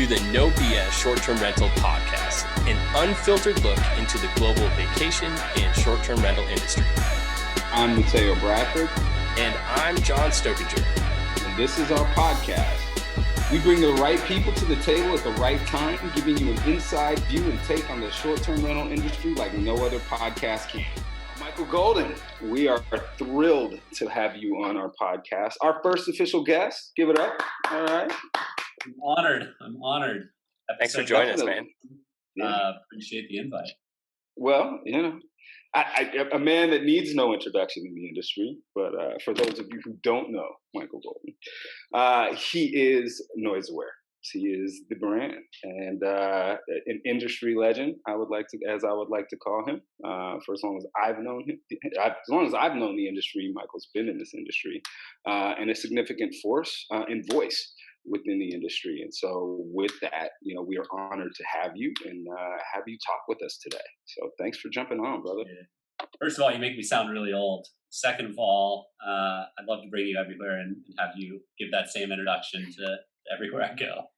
to the No BS Short-Term Rental Podcast, an unfiltered look into the global vacation and short-term rental industry. I'm Mateo Bradford. And I'm John Stokinger. And this is our podcast. We bring the right people to the table at the right time, giving you an inside view and take on the short-term rental industry like no other podcast can. Michael Goldin, we are thrilled to have you on our podcast. Our first official guest. Give it up. All right. I'm honored. Thanks for joining us, man. Appreciate the invite. Well, you know, a man that needs no introduction in the industry, but for those of you who don't know Michael Goldin, he is NoiseAware. He is the brand and an industry legend. I would like to call him. For as long as I've known him, as long as I've known the industry, Michael's been in this industry, and a significant force and voice within the industry. And so with that, you know, we are honored to have you and have you talk with us today. So thanks for jumping on, brother. Yeah. First of all, you make me sound really old. Second of all, I'd love to bring you everywhere and have you give that same introduction to everywhere I go.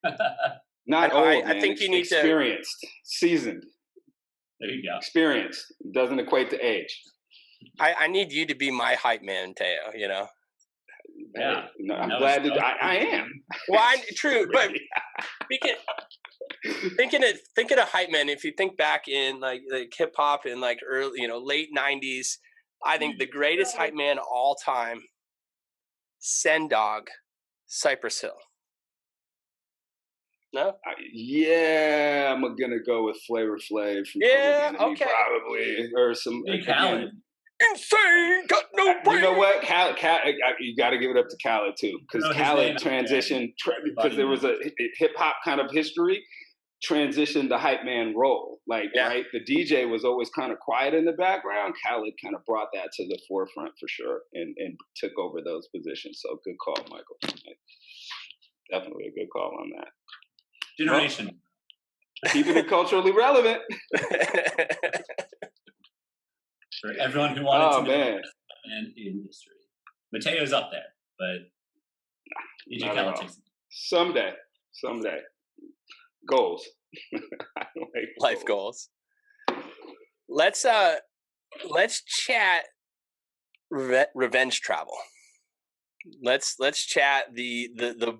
Not old, man. I think you need experienced, seasoned. There you go. Experienced doesn't equate to age. I need you to be my hype man, Mateo, you know? Yeah, no, I'm glad that I am. Well, true, but thinking of hype men. If you think back in like hip hop in like early, late '90s, I think the greatest hype man of all time, Sen Dog, Cypress Hill. No? Yeah, I'm gonna go with Flavor Flav from yeah, Public Enemy, okay, probably, or some. Khaled. Insane, got no brain. You know what, Khaled, you got to give it up to Khaled too, because Khaled transitioned because there was a hip hop kind of history, transitioned the hype man role. Like, right, the DJ was always kind of quiet in the background. Khaled kind of brought that to the forefront for sure, and took over those positions. So good call, Michael. Definitely a good call on that. Generation. Well, keeping it culturally relevant. For everyone who wanted to know and industry. Mateo's up there, but DJ Khaled takes it. Someday. Goals. Life goals. Let's chat revenge travel. Let's chat the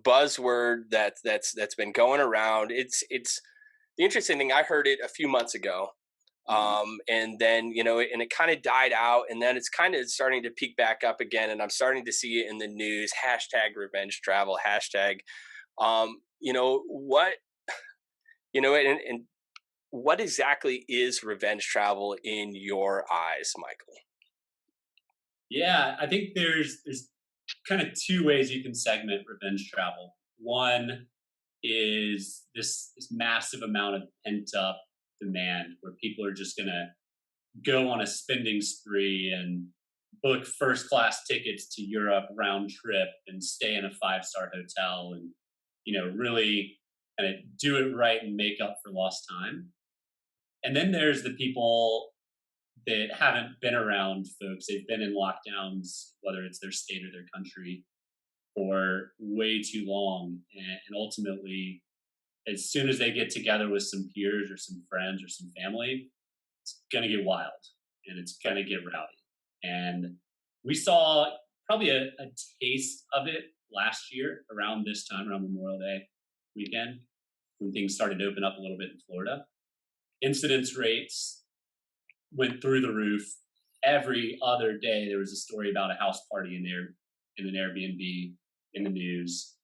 buzzword that's been going around. It's the interesting thing. I heard it a few months ago. And then, and it kind of died out, and then it's kind of starting to peak back up again. And I'm starting to see it in the news, hashtag revenge travel, hashtag, and what exactly is revenge travel in your eyes, Michael? Yeah, I think there's kind of two ways you can segment revenge travel. One is this massive amount of pent up demand where people are just going to go on a spending spree and book first class tickets to Europe round trip and stay in a 5-star hotel and, really kind of do it right and make up for lost time. And then there's the people that haven't been around folks. They've been in lockdowns, whether it's their state or their country, for way too long. And ultimately, as soon as they get together with some peers or some friends or some family, it's going to get wild and it's going to get rowdy. And we saw probably a taste of it last year around this time, around Memorial Day weekend, when things started to open up a little bit in Florida. Incidence rates went through the roof. Every other day, there was a story about a house party in an Airbnb in the news.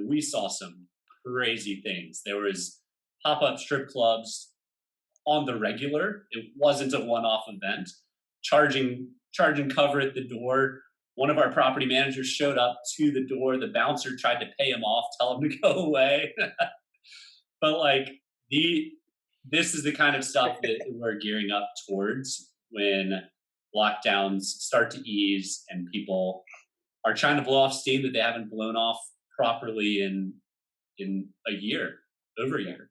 We saw some crazy things. There was pop-up strip clubs on the regular. It wasn't a one-off event. Charging cover at the door. One of our property managers showed up to the door. The bouncer tried to pay him off, tell him to go away. But this is the kind of stuff that we're gearing up towards when lockdowns start to ease and people are trying to blow off steam that they haven't blown off properly in a year, over a year.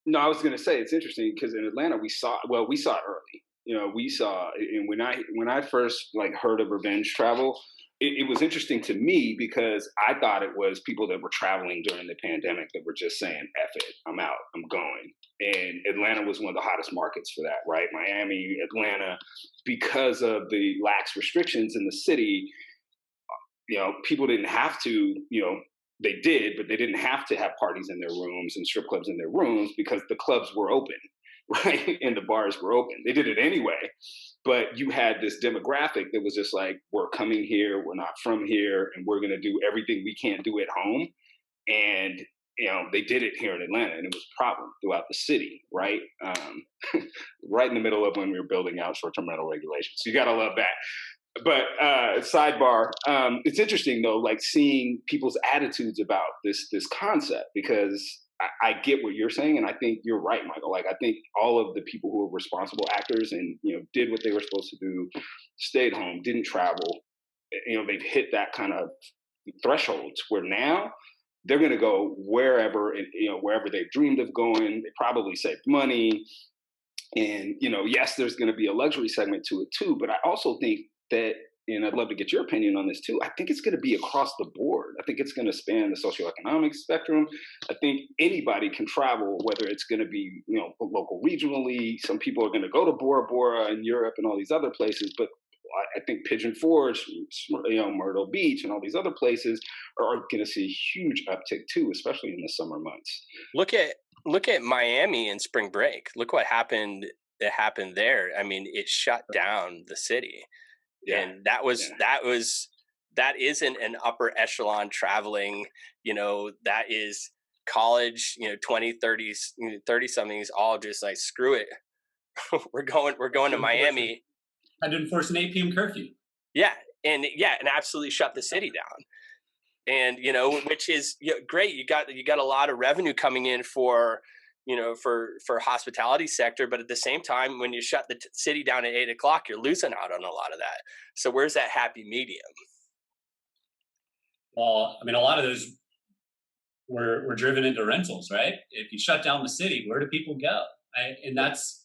No, I was going to say it's interesting because in Atlanta we saw it early. And when I first heard of revenge travel, it was interesting to me because I thought it was people that were traveling during the pandemic that were just saying, F it, I'm out, I'm going. And Atlanta was one of the hottest markets for that, right? Miami, Atlanta, because of the lax restrictions in the city, people didn't have to, they did, but they didn't have to have parties in their rooms and strip clubs in their rooms because the clubs were open, right? And the bars were open. They did it anyway. But you had this demographic that was just like, we're coming here, we're not from here, and we're going to do everything we can't do at home. And, they did it here in Atlanta, and it was a problem throughout the city, right? Right in the middle of when we were building out short-term rental regulations. So you got to love that. But sidebar, it's interesting though, like seeing people's attitudes about this concept, because I get what you're saying, and I think you're right, Michael. Like I think all of the people who are responsible actors and did what they were supposed to do, stayed home, didn't travel, they've hit that kind of thresholds where now they're going to go wherever wherever they've dreamed of going. They probably saved money, and yes, there's going to be a luxury segment to it too. But I also think that, and I'd love to get your opinion on this too, I think it's going to be across the board. I think it's going to span the socioeconomic spectrum. I think anybody can travel, whether it's going to be, local regionally. Some people are going to go to Bora Bora in Europe and all these other places, but I think Pigeon Forge, Myrtle Beach and all these other places are going to see a huge uptick too, especially in the summer months. Look at Miami and spring break. Look what happened. It happened there. I mean, it shut down the city. Yeah. And that isn't an upper echelon traveling, that is college, 20, 30s, 30 somethings all just like, screw it. we're going to Miami. Had to enforce an 8 p.m. curfew. Yeah. And absolutely shut the city down. And, which is great. You got a lot of revenue coming in for hospitality sector, but at the same time, when you shut the city down at 8:00, you're losing out on a lot of that. So where's that happy medium? Well, I mean, a lot of those were driven into rentals, right? If you shut down the city, where do people go? And that's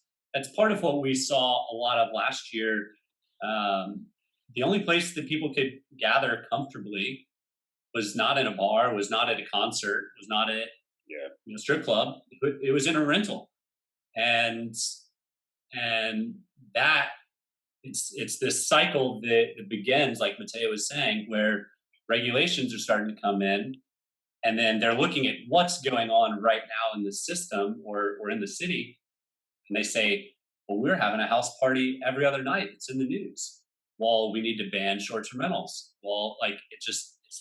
part of what we saw a lot of last year. The only place that people could gather comfortably was not in a bar, was not at a concert, was not at strip club. It was in a rental, and that it's this cycle that begins, like Mateo was saying, where regulations are starting to come in, and then they're looking at what's going on right now in the system or in the city, and they say, well, we're having a house party every other night. It's in the news. Well, we need to ban short-term rentals. Well, like it's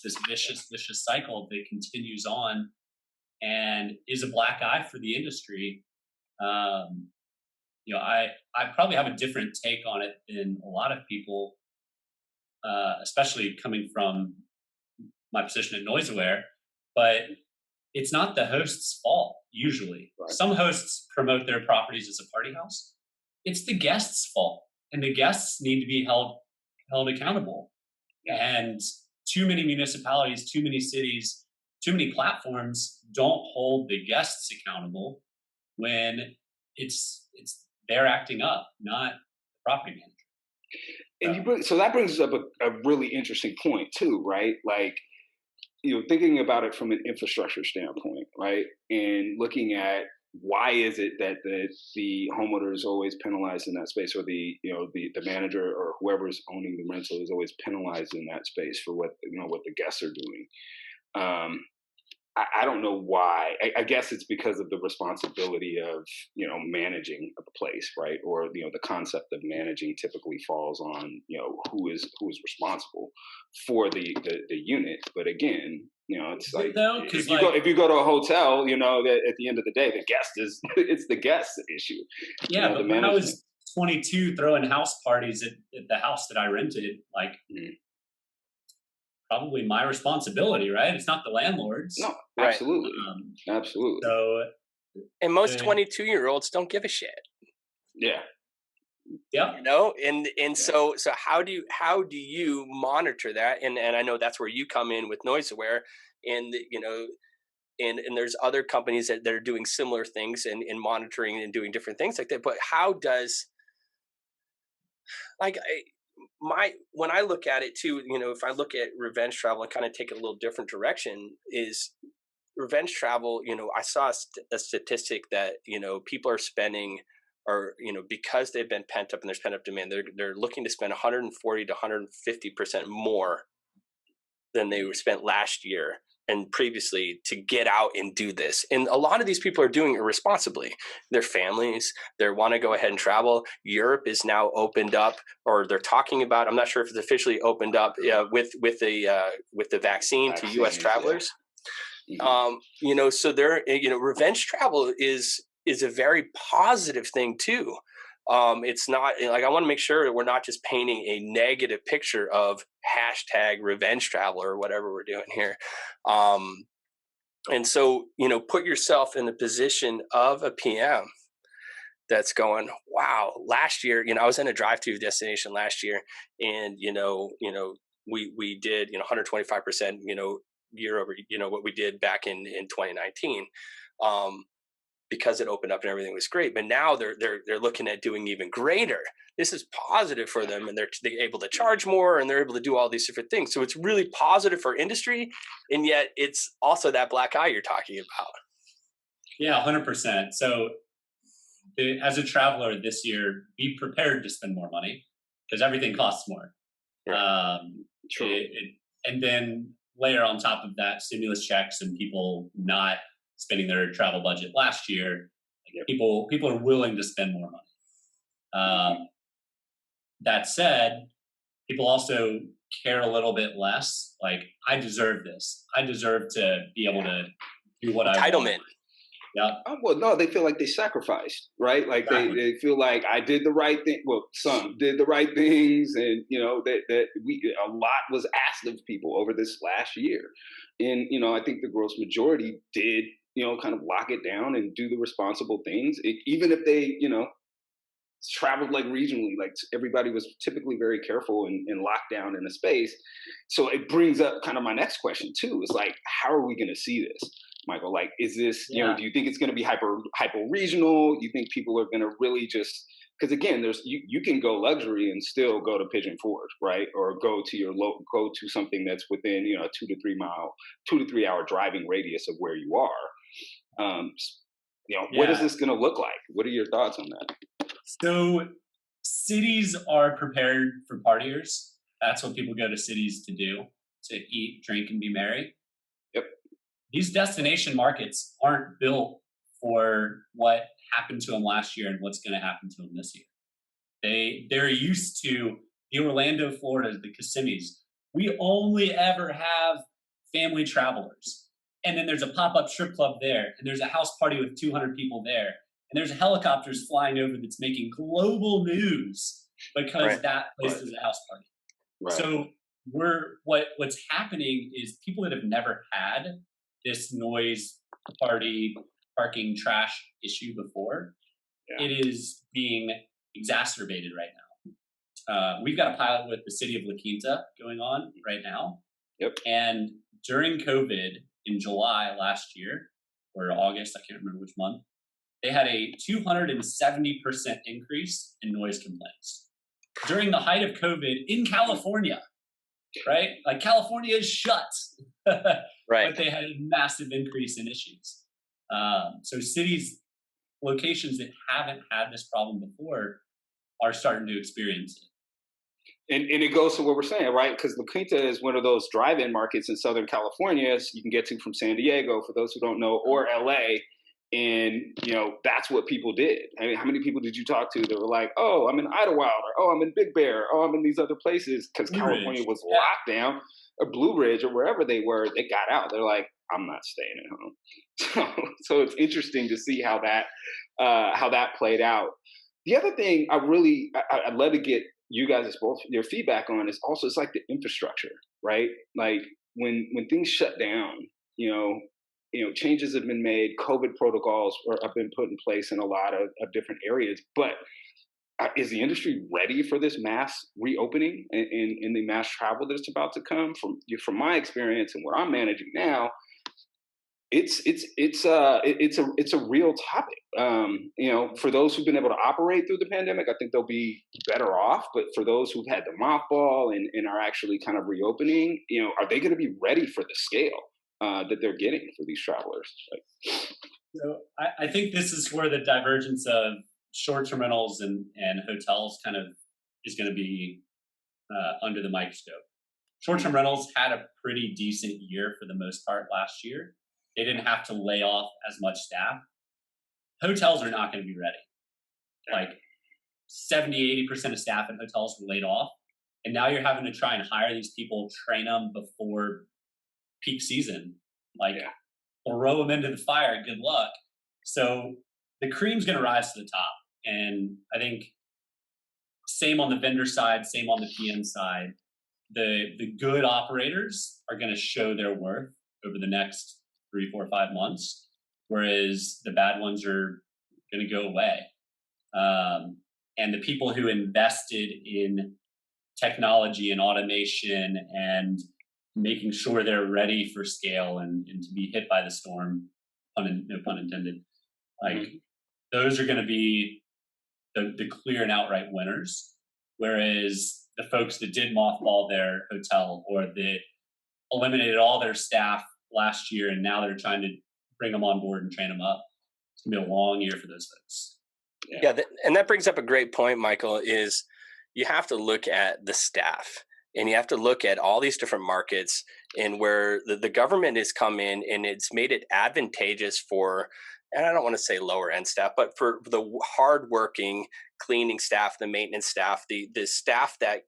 this vicious cycle that continues on and is a black eye for the industry. I probably have a different take on it than a lot of people, especially coming from my position at NoiseAware, but it's not the host's fault, usually. Right. Some hosts promote their properties as a party house. It's the guest's fault, and the guests need to be held accountable. And too many municipalities, too many cities, too many platforms don't hold the guests accountable when it's they're acting up, not the property manager. And so that brings up a really interesting point too, right? Like, thinking about it from an infrastructure standpoint, right? And looking at why is it that the homeowner is always penalized in that space, or the manager or whoever's owning the rental is always penalized in that space for what the guests are doing. I don't know why. I guess it's because of the responsibility of managing a place, right? Or the concept of managing typically falls on who is responsible for the unit. But again, it's like if you go to a hotel, that at the end of the day, the guest it's the guest's issue. Yeah, but when I was 22, throwing house parties at the house that I rented, like. Mm-hmm. Probably my responsibility, right? It's not the landlord's. No, absolutely, absolutely. So, and most 22-year-olds don't give a shit. Yeah, yeah. And so how do you monitor that? And I know that's where you come in with NoiseAware, and and there's other companies that are doing similar things and monitoring and doing different things like that. But how does when I look at it too, if I look at revenge travel and kind of take it a little different direction, is revenge travel. I saw a statistic that people are spending, or because they've been pent up and there's pent up demand, they're looking to spend 140 to 150% more than they were spent last year and previously to get out and do this. And a lot of these people are doing it responsibly. Their families, they want to go ahead and travel. Europe is now opened up, or they're talking about, I'm not sure if it's officially opened up with the vaccine to US travelers. Yeah. So they're, revenge travel is a very positive thing too. It's not like, I want to make sure that we're not just painting a negative picture of #revenge travel or whatever we're doing here. And so, put yourself in the position of a PM that's going, wow, last year, I was in a drive-through destination last year, and, we did, 125%, year over, what we did back in 2019. Because it opened up and everything was great, but now they're looking at doing even greater. This is positive for them, and they're able to charge more, and they're able to do all these different things. So it's really positive for industry, and yet it's also that black eye you're talking about. Yeah, 100%. So as a traveler this year, be prepared to spend more money because everything costs more. Yeah. True. And then layer on top of that stimulus checks and people not spending their travel budget last year, people are willing to spend more money. That said, people also care a little bit less. Like, I deserve this. I deserve to be able to do what I want. Entitlement. Yeah. Well, no, they feel like they sacrificed, right? Like they feel like I did the right thing. Well, some did the right things, and that a lot was asked of people over this last year, and I think the gross majority did kind of lock it down and do the responsible things, even if they traveled like regionally. Like, everybody was typically very careful and locked down in a space. So it brings up kind of my next question too. Is like, how are we going to see this, Michael? Like, is this, do you think it's going to be hyper regional? Do you think people are going to really just, because again, there's you can go luxury and still go to Pigeon Forge, right? Or go to something that's within a 2 to 3 hour driving radius of where you are. What is this going to look like? What are your thoughts on that? So cities are prepared for partiers. That's what people go to cities to do, to eat, drink, and be merry. Yep. These destination markets aren't built for what happened to them last year and what's going to happen to them this year. They're used to the Orlando, Florida, the Kissimmees. We only ever have family travelers. And then there's a pop-up strip club there, and there's a house party with 200 people there, and there's helicopters flying over that's making global news because that place is a house party. Right. So what's happening is people that have never had this noise, party, parking, trash issue before, it is being exacerbated right now. We've got a pilot with the city of La Quinta going on right now. Yep. And during COVID, in July last year, or August, I can't remember which month, they had a 270% increase in noise complaints during the height of COVID in California, right? Like, California is shut, right? But they had a massive increase in issues. So cities, locations that haven't had this problem before are starting to experience it. And it goes to what we're saying, right? Because La Quinta is one of those drive-in markets in Southern California you can get to from San Diego, for those who don't know, or LA. And, that's what people did. I mean, how many people did you talk to that were like, oh, I'm in Idlewild, or oh, I'm in Big Bear, oh, I'm in these other places, because California was locked down, or Blue Ridge, or wherever they were, they got out. They're like, I'm not staying at home. So it's interesting to see how that played out. The other thing I'd love to get you guys both your feedback on is also, it's like the infrastructure, right? Like, when things shut down, changes have been made, COVID protocols have been put in place in a lot of different areas, but is the industry ready for this mass reopening and the mass travel that's about to come? From my experience and what I'm managing now, it's a real topic. For those who've been able to operate through the pandemic, I think they'll be better off. But for those who've had to mothball and are actually kind of reopening, are they going to be ready for the scale that they're getting for these travelers? So I think this is where the divergence of short-term rentals and hotels kind of is going to be under the microscope. Short-term rentals had a pretty decent year for the most part last year. They didn't have to lay off as much staff. Hotels are not going to be ready. Like 70, 80% of staff in hotels were laid off. And now you're having to try and hire these people, train them before peak season. Throw them into the fire. Good luck. So the cream's going to rise to the top. And I think same on the vendor side, same on the PM side. The good operators are going to show their worth over the next 3, 4, 5 months, whereas the bad ones are going to go away. And the people who invested in technology and automation and making sure they're ready for scale and to be hit by the storm, no pun intended, those are going to be the clear and outright winners. Whereas the folks that did mothball their hotel or that eliminated all their staff last year and now they're trying to bring them on board and train them up, it's going to be a long year for those folks. And that brings up a great point, Michael, is you have to look at the staff and you have to look at all these different markets and where the government has come in and it's made it advantageous for, and I don't want to say lower end staff, but for the hardworking cleaning staff, the maintenance staff, the staff that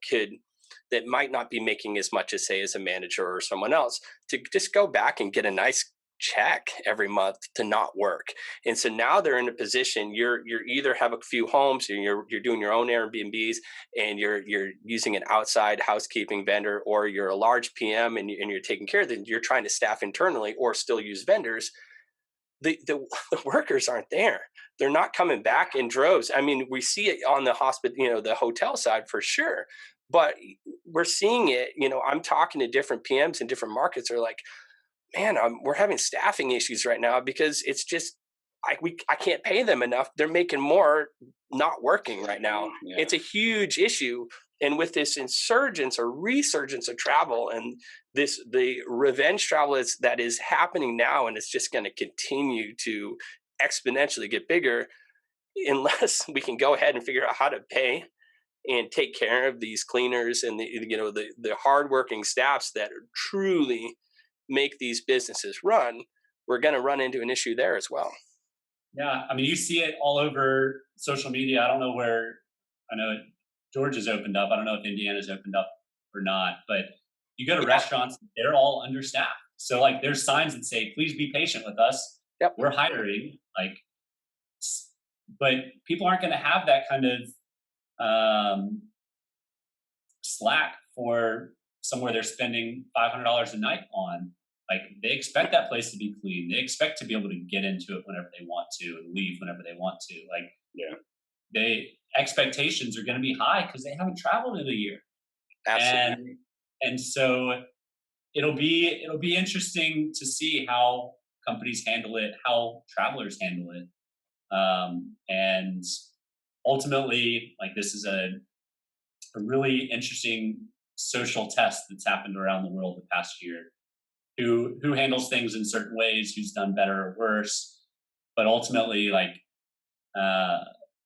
might not be making as much as, say, as a manager or someone else, to just go back and get a nice check every month to not work. And so now they're in a position, you're either have a few homes and you're doing your own Airbnbs and you're using an outside housekeeping vendor, or you're a large PM and you're taking care of them, you're trying to staff internally or still use vendors. The workers aren't there. They're not coming back in droves. I mean, we see it on the hospital, the hotel side for sure, but we're seeing it, I'm talking to different PMs in different markets. They're like, man, we're having staffing issues right now because it's just, I can't pay them enough. They're making more not working right now. Yeah. It's a huge issue. And with this insurgence or resurgence of travel and the revenge travel that is happening now, and it's just going to continue to exponentially get bigger unless we can go ahead and figure out how to pay and take care of these cleaners and the hardworking staffs that are truly make these businesses run. We're going to run into an issue there as well. Yeah, I mean, you see it all over social media. I don't know where, I know Georgia's opened up. I don't know if Indiana's opened up or not, but you go to restaurants, they're all understaffed. So there's signs that say, please be patient with us. Yep. We're hiring. But people aren't going to have that kind of slack for somewhere they're spending $500 a night on. They expect that place to be clean. They expect to be able to get into it whenever they want to and leave whenever they want to. Expectations are going to be high because they haven't traveled in a year. Absolutely. And so it'll be interesting to see how companies handle it, how travelers handle it. And ultimately, this is a really interesting social test that's happened around the world the past year. Who handles things in certain ways, who's done better or worse. But ultimately,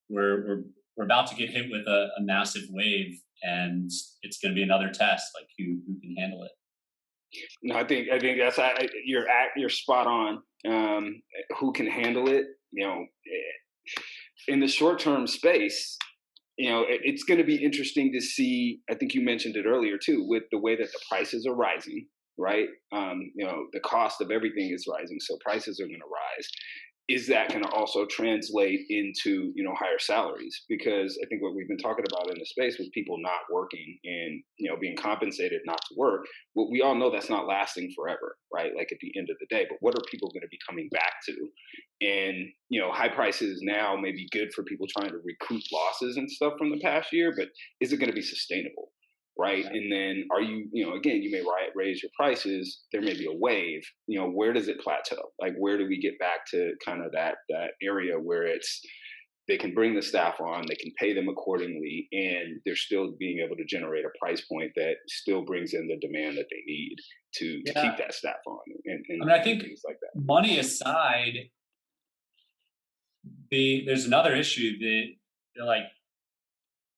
we're about to get hit with a massive wave, and it's going to be another test, who can handle it. No, I think that's you're spot on. Who can handle it? In the short term space, it's going to be interesting to see. I think you mentioned it earlier too, with the way that the prices are rising. Right? The cost of everything is rising, so prices are going to rise. Is that going to also translate into, higher salaries? Because I think what we've been talking about in the space with people not working and, being compensated not to work, well, we all know that's not lasting forever, right? At the end of the day, but what are people going to be coming back to? And, high prices now may be good for people trying to recoup losses and stuff from the past year, but is it going to be sustainable? right? And then are you, again, you may raise your prices. There may be a wave. Where does it plateau? Like, where do we get back to kind of that area where they can bring the staff on, they can pay them accordingly, and they're still being able to generate a price point that still brings in the demand that they need to keep that staff on, and I think things like that. Money aside, there's another issue that like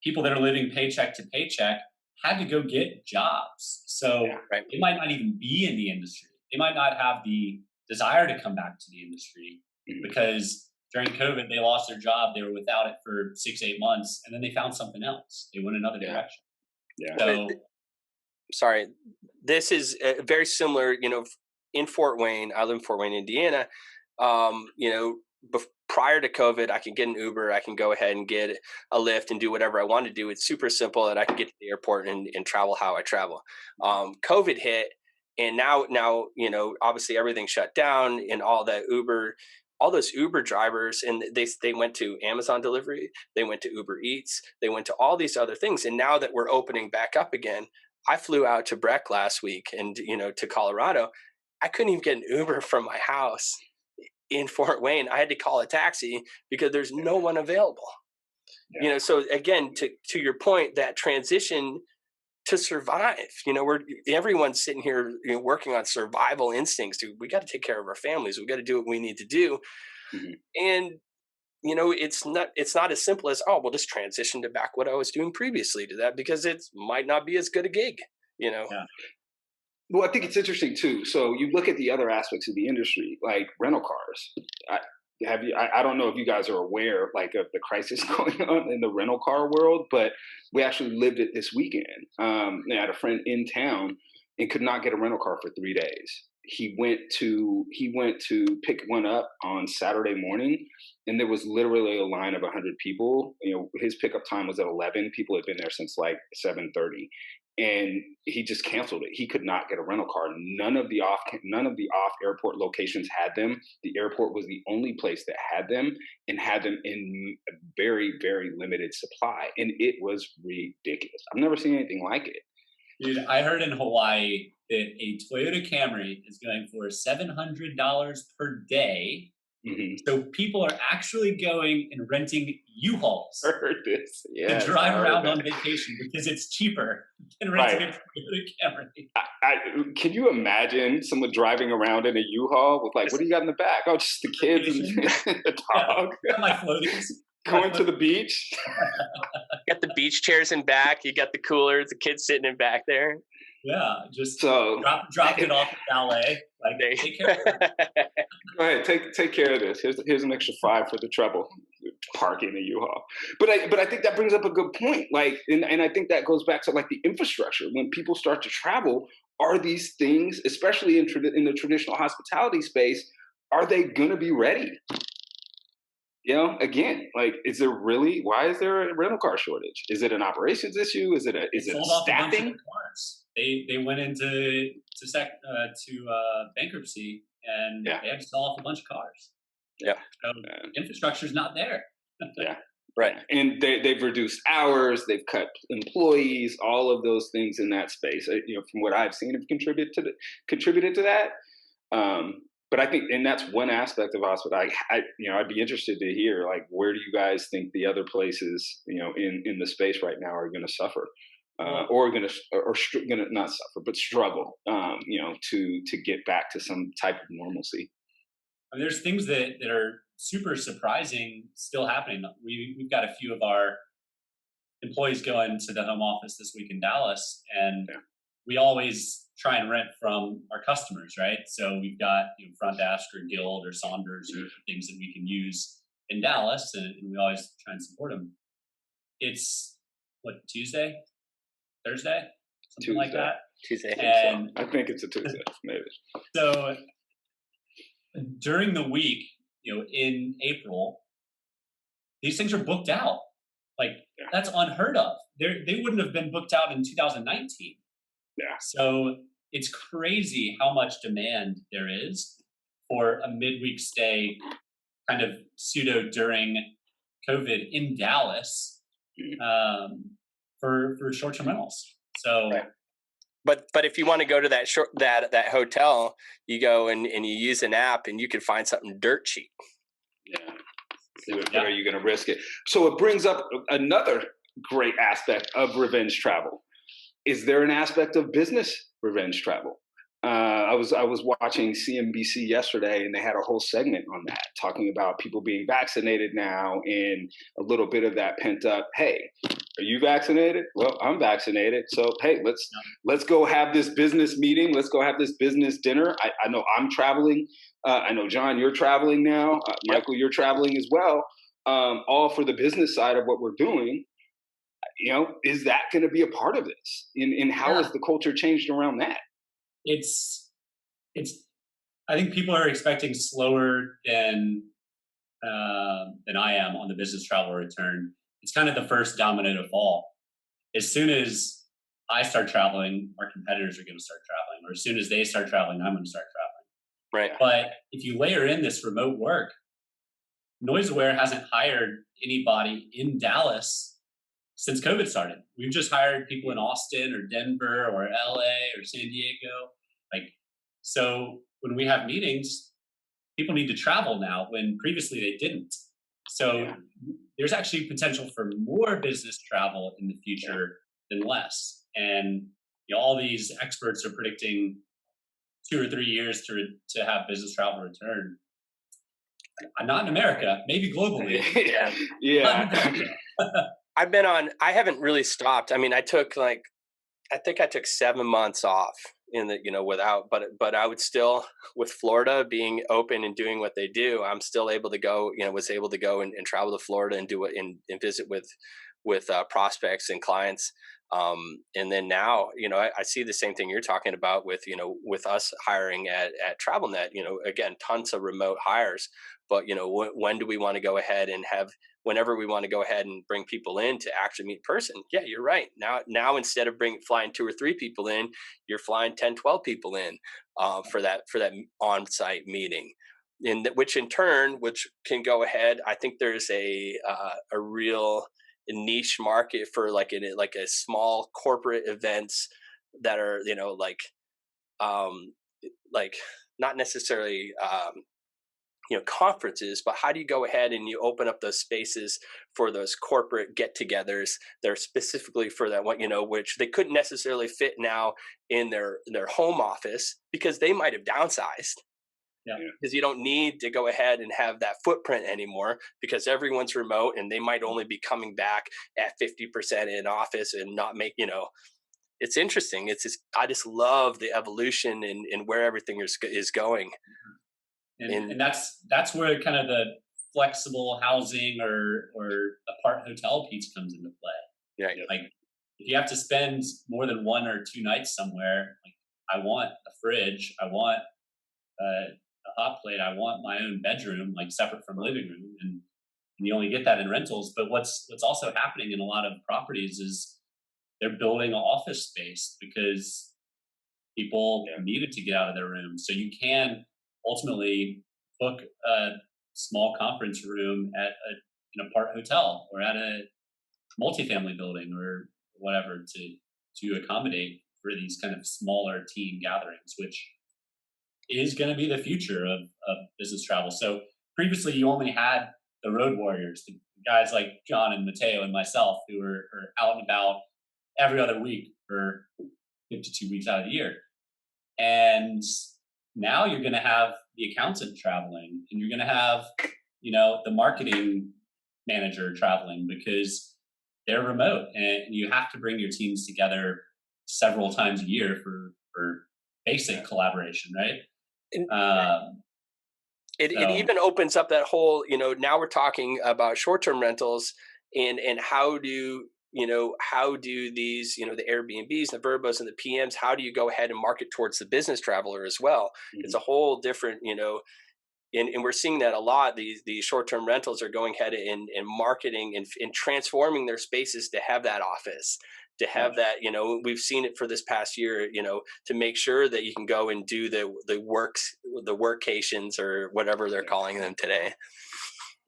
people that are living paycheck to paycheck had to go get jobs. So they might not even be in the industry. They might not have the desire to come back to the industry because during COVID, they lost their job. They were without it for 6-8 months, and then they found something else. They went another direction. Yeah. So, sorry, this is very similar. In Fort Wayne, I live in Fort Wayne, Indiana. Prior to COVID, I can get an Uber. I can go ahead and get a Lyft and do whatever I want to do. It's super simple, and I can get to the airport and travel how I travel. COVID hit, and now obviously everything shut down, and all those Uber drivers, and they went to Amazon delivery, they went to Uber Eats, they went to all these other things. And now that we're opening back up again, I flew out to Breck last week and to Colorado. I couldn't even get an Uber from my house in Fort Wayne. I had to call a taxi because there's no one available. So again, to your point, that transition to survive, everyone's sitting here working on survival instincts. We got to take care of our families. We got to do what we need to do. And it's not as simple as, we'll just transition to back what I was doing previously to that, because it might not be as good a gig. Well, I think it's interesting too. So you look at the other aspects of the industry, like rental cars. I don't know if you guys are aware, like, of the crisis going on in the rental car world, but we actually lived it this weekend. I had a friend in town and could not get a rental car for 3 days. He went to pick one up on Saturday morning, and there was literally a line of 100 people. His pickup time was at 11. People had been there since like 7:30. And he just canceled it. He could not get a rental car. None of the off airport locations had them. The airport was the only place that had them, and had them in very, very limited supply. And it was ridiculous. I've never seen anything like it. Dude, I heard in Hawaii that a Toyota Camry is going for $700 per day. So people are actually going and renting U-Hauls to drive around on vacation because it's cheaper than renting a Toyota Camry. Can you imagine someone driving around in a U-Haul with like, what do you got in the back? Oh, just the kids and the dog. My floaties. Going to the beach. You got the beach chairs in back. You got the coolers. The kids sitting in back there. Yeah, just drop it off at ballet. Like, take care of it. Go ahead, take care of this. Here's an extra $5 for the trouble parking a U-Haul. But I think that brings up a good point. Like, and I think that goes back to like the infrastructure. When people start to travel, are these things, especially in the traditional hospitality space, are they going to be ready? Again, like, why is there a rental car shortage? Is it an operations issue? Is it staffing? They went into bankruptcy, and they had to sell off a bunch of cars. Yeah, so infrastructure's not there. Yeah, right. And they've reduced hours, they've cut employees, all of those things in that space. From what I've seen, have contributed to that. But I think, and that's one aspect of hospitality. I'd be interested to hear, like, where do you guys think the other places, in the space right now are going to suffer, or going to not suffer, but struggle, to get back to some type of normalcy. There's things that are super surprising still happening. We've got a few of our employees going to the home office this week in Dallas, and we always try and rent from our customers, right? So we've got Front Desk or Guild or Saunders or things that we can use in Dallas, and we always try and support them. It's Thursday, something like that. Tuesday, and I think it's a Tuesday, maybe. So during the week, in April, these things are booked out. Like, that's unheard of. They wouldn't have been booked out in 2019. Yeah. So it's crazy how much demand there is for a midweek stay, kind of pseudo during COVID in Dallas, for short-term rentals. So, right. But if you want to go to that hotel, you go and you use an app and you can find something dirt cheap. Yeah. Are you going to risk it? So it brings up another great aspect of revenge travel. Is there an aspect of business revenge travel? I was watching CNBC yesterday, and they had a whole segment on that, talking about people being vaccinated now, and a little bit of that pent up. Hey, are you vaccinated? Well, I'm vaccinated. So hey, let's go have this business meeting. Let's go have this business dinner. I know I'm traveling. I know John, you're traveling now. Michael, you're traveling as well. All for the business side of what we're doing. Is that going to be a part of this? And how has the culture changed around that? It's I think people are expecting slower than I am on the business travel return. It's kind of the first domino to fall. As soon as I start traveling, our competitors are going to start traveling, or as soon as they start traveling, I'm going to start traveling. Right. But if you layer in this remote work, NoiseAware hasn't hired anybody in Dallas since COVID started. We've just hired people in Austin or Denver or LA or San Diego. So when we have meetings, people need to travel now when previously they didn't. So there's actually potential for more business travel in the future than less. And all these experts are predicting 2 or 3 years to have business travel return. Not in America, maybe globally. I haven't really stopped. I mean, I think I took 7 months off but I would still, with Florida being open and doing what they do, I'm still able to go, was able to go and travel to Florida and do it and visit with prospects and clients. And then now, I see the same thing you're talking about with us hiring at TravelNet, again, tons of remote hires, but when do we want to go ahead and whenever we want to go ahead and bring people in to actually meet in person? Yeah, you're right. Now instead of flying 2 or 3 people in, you're flying 10, 12 people in for that on-site meeting. Which can go ahead. I think there's a real niche market for like a small corporate events that are not necessarily conferences, but how do you go ahead and you open up those spaces for those corporate get-togethers that are specifically for that one, which they couldn't necessarily fit now in their home office because they might have downsized. Because you don't need to go ahead and have that footprint anymore because everyone's remote and they might only be coming back at 50% in office and not make, it's interesting. I just love the evolution and where everything is going. And that's where kind of the flexible housing or apart hotel piece comes into play. Like if you have to spend more than 1 or 2 nights somewhere, like I want a fridge, I want a hot plate, I want my own bedroom, like separate from living room, and you only get that in rentals. But what's also happening in a lot of properties is they're building office space because people needed to get out of their room. So you can ultimately book a small conference room at an apart hotel or at a multifamily building or whatever to accommodate for these kind of smaller team gatherings, which is going to be the future of business travel. So previously you only had the road warriors, the guys like John and Mateo and myself who are out and about every other week for 52 weeks out of the year. And now you're going to have the accountant traveling, and you're going to have, the marketing manager traveling because they're remote, and you have to bring your teams together several times a year for basic collaboration, right? It even opens up that whole, now we're talking about short-term rentals and how do these, the Airbnbs, the Verbos, and the PMs, how do you go ahead and market towards the business traveler as well? Mm-hmm. It's a whole different, and we're seeing that a lot. These short-term rentals are going ahead and marketing and transforming their spaces to have that office, to have that, we've seen it for this past year, to make sure that you can go and do the workations or whatever they're calling them today.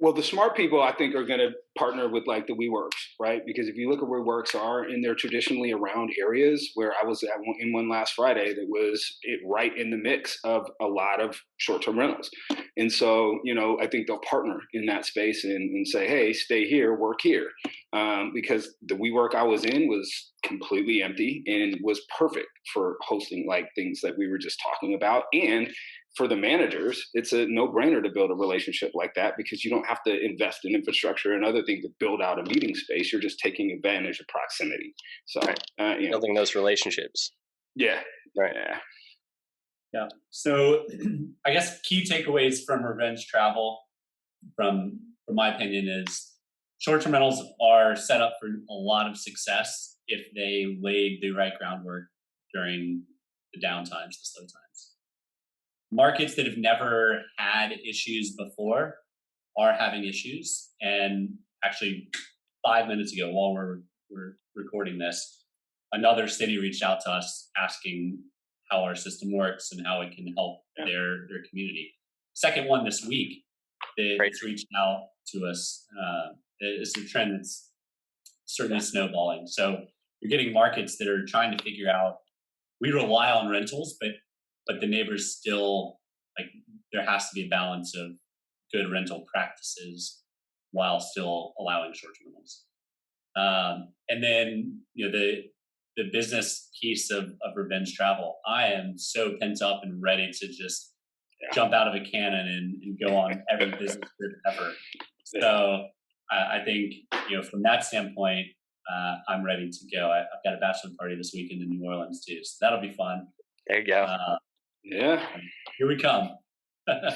Well, the smart people, I think, are going to partner with like the WeWorks, right? Because if you look at where WeWorks are, and they're traditionally around areas where I was in one last Friday that was right in the mix of a lot of short-term rentals. And so, I think they'll partner in that space and say, hey, stay here, work here. Because the WeWork I was in was completely empty and was perfect for hosting like things that we were just talking about. And for the managers, it's a no-brainer to build a relationship like that because you don't have to invest in infrastructure and other things to build out a meeting space. You're just taking advantage of proximity. So, building those relationships. Yeah. Right. Yeah. So I guess key takeaways from revenge travel, from my opinion, is short-term rentals are set up for a lot of success if they laid the right groundwork during the downtimes, the slow times. Markets that have never had issues before are having issues. And actually, 5 minutes ago, while we're recording this, another city reached out to us asking how our system works and how it can help their community. Second one this week that's reached out to us is a trend that's certainly snowballing. So you're getting markets that are trying to figure out, we rely on rentals, but the neighbors still, like, there has to be a balance of good rental practices while still allowing short-term rentals. And then, the business piece of revenge travel, I am so pent up and ready to just jump out of a cannon and go on every business trip ever. So I think, from that standpoint, I'm ready to go. I've got a bachelor party this weekend in New Orleans too, so that'll be fun. There you go. Here we come. I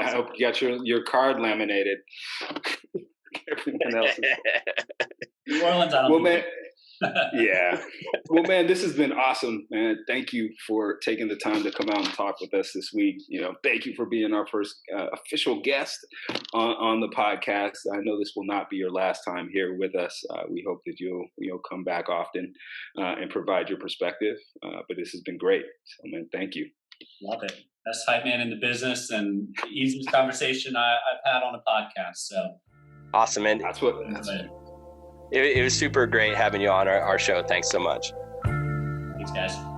hope you got your card laminated. Everyone else is... New Orleans, I don't well, man. Yeah. Well, man, this has been awesome, man. Thank you for taking the time to come out and talk with us this week. Thank you for being our first official guest on the podcast. I know this will not be your last time here with us. We hope that you'll come back often and provide your perspective. But this has been great. So, man, thank you. Love it. Best hype man in the business and the easiest conversation I've had on a podcast. So awesome, man. It was super great having you on our show. Thanks so much. Thanks, guys.